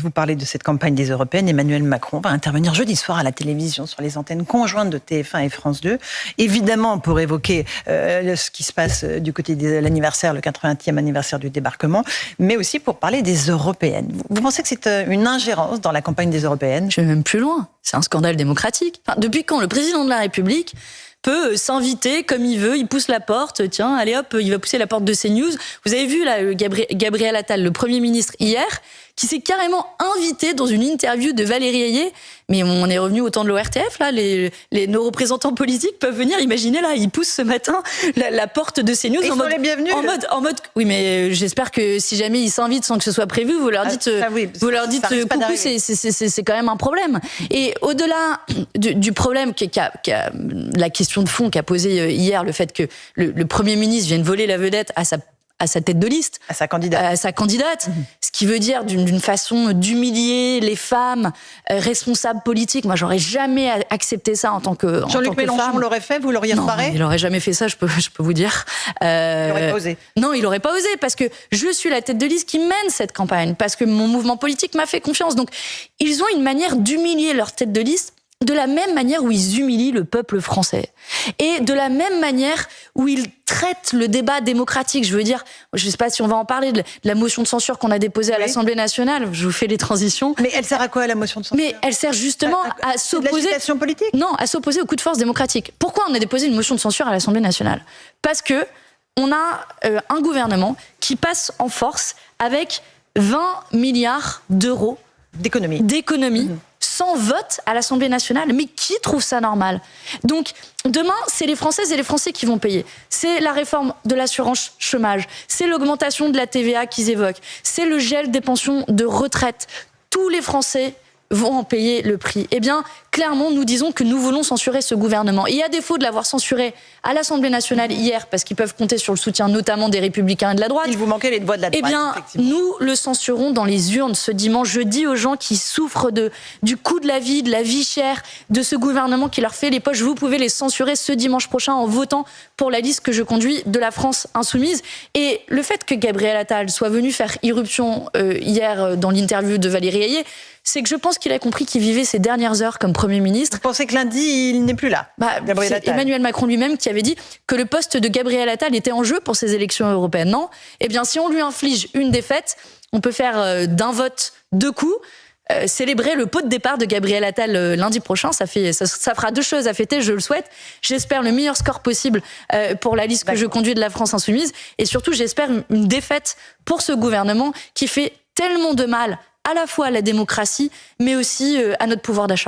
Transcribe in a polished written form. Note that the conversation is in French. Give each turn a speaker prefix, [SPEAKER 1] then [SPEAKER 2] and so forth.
[SPEAKER 1] Vous parlez de cette campagne des Européennes. Emmanuel Macron va intervenir jeudi soir à la télévision sur les antennes conjointes de TF1 et France 2. Évidemment, pour évoquer ce qui se passe du côté de l'anniversaire, le 80e anniversaire du débarquement, mais aussi pour parler des Européennes. Vous pensez que c'est une ingérence dans la campagne des Européennes?
[SPEAKER 2] Je vais même plus loin. C'est un scandale démocratique. Enfin, depuis quand le président de la République peut s'inviter comme il veut, il pousse la porte, tiens, allez hop, il va pousser la porte de CNews. Vous avez vu là Gabriel Attal, le Premier ministre, hier, qui s'est carrément invité dans une interview de Valérie Ayé. Mais on est revenu au temps de l'ORTF, là, nos représentants politiques peuvent venir, imaginez là, ils poussent ce matin la porte de CNews en mode, oui, mais j'espère que si jamais ils s'invitent sans que ce soit prévu, vous leur dites, coucou, c'est quand même un problème. Et au-delà du problème la question de fond qu'a posé hier, le fait que le Premier ministre vienne voler la vedette à sa tête de liste.
[SPEAKER 1] À sa candidate.
[SPEAKER 2] Ce qui veut dire d'une façon d'humilier les femmes responsables politiques. Moi, j'aurais jamais accepté ça en tant que
[SPEAKER 1] Jean-Luc Mélenchon l'aurait fait, vous l'auriez reparé?
[SPEAKER 2] Non, il aurait jamais fait ça, je peux vous dire.
[SPEAKER 1] Il n'aurait pas osé.
[SPEAKER 2] Non, il n'aurait pas osé, parce que je suis la tête de liste qui mène cette campagne, parce que mon mouvement politique m'a fait confiance. Donc, ils ont une manière d'humilier leur tête de liste de la même manière où ils humilient le peuple français. Et de la même manière où ils traitent le débat démocratique. Je veux dire, je ne sais pas si on va en parler, de la motion de censure qu'on a déposée à l'Assemblée nationale. Je vous fais les transitions.
[SPEAKER 1] Mais elle sert à quoi, la motion de censure?
[SPEAKER 2] Mais elle sert justement à s'opposer...
[SPEAKER 1] l'agitation politique?
[SPEAKER 2] Non, à s'opposer au coup de force démocratique. Pourquoi on a déposé une motion de censure à l'Assemblée nationale? Parce que on a un gouvernement qui passe en force avec 20 milliards d'euros d'économie. Sans vote à l'Assemblée nationale. Mais qui trouve ça normal? Donc, demain, c'est les Françaises et les Français qui vont payer. C'est la réforme de l'assurance chômage. C'est l'augmentation de la TVA qu'ils évoquent. C'est le gel des pensions de retraite. Tous les Français vont en payer le prix. Eh bien, clairement, nous disons que nous voulons censurer ce gouvernement. Et à défaut de l'avoir censuré à l'Assemblée nationale hier, parce qu'ils peuvent compter sur le soutien notamment des Républicains et de la droite.
[SPEAKER 1] Il vous manquait les voix de la droite,
[SPEAKER 2] eh bien, nous le censurons dans les urnes ce dimanche. Je dis aux gens qui souffrent du coût de la vie chère, de ce gouvernement qui leur fait les poches, vous pouvez les censurer ce dimanche prochain en votant pour la liste que je conduis de la France insoumise. Et le fait que Gabriel Attal soit venu faire irruption hier dans l'interview de Valérie Ayé, c'est que je pense qu'il a compris qu'il vivait ses dernières heures comme Premier ministre.
[SPEAKER 1] Vous pensez que lundi, il n'est plus là?
[SPEAKER 2] C'est Emmanuel Macron lui-même qui avait dit que le poste de Gabriel Attal était en jeu pour ces élections européennes. Non? Eh bien, si on lui inflige une défaite, on peut faire d'un vote deux coups. Célébrer le pot de départ de Gabriel Attal lundi prochain, ça fera deux choses à fêter, je le souhaite. J'espère le meilleur score possible pour la liste que je conduis de la France insoumise, et surtout j'espère une défaite pour ce gouvernement qui fait tellement de mal à la fois à la démocratie, mais aussi à notre pouvoir d'achat.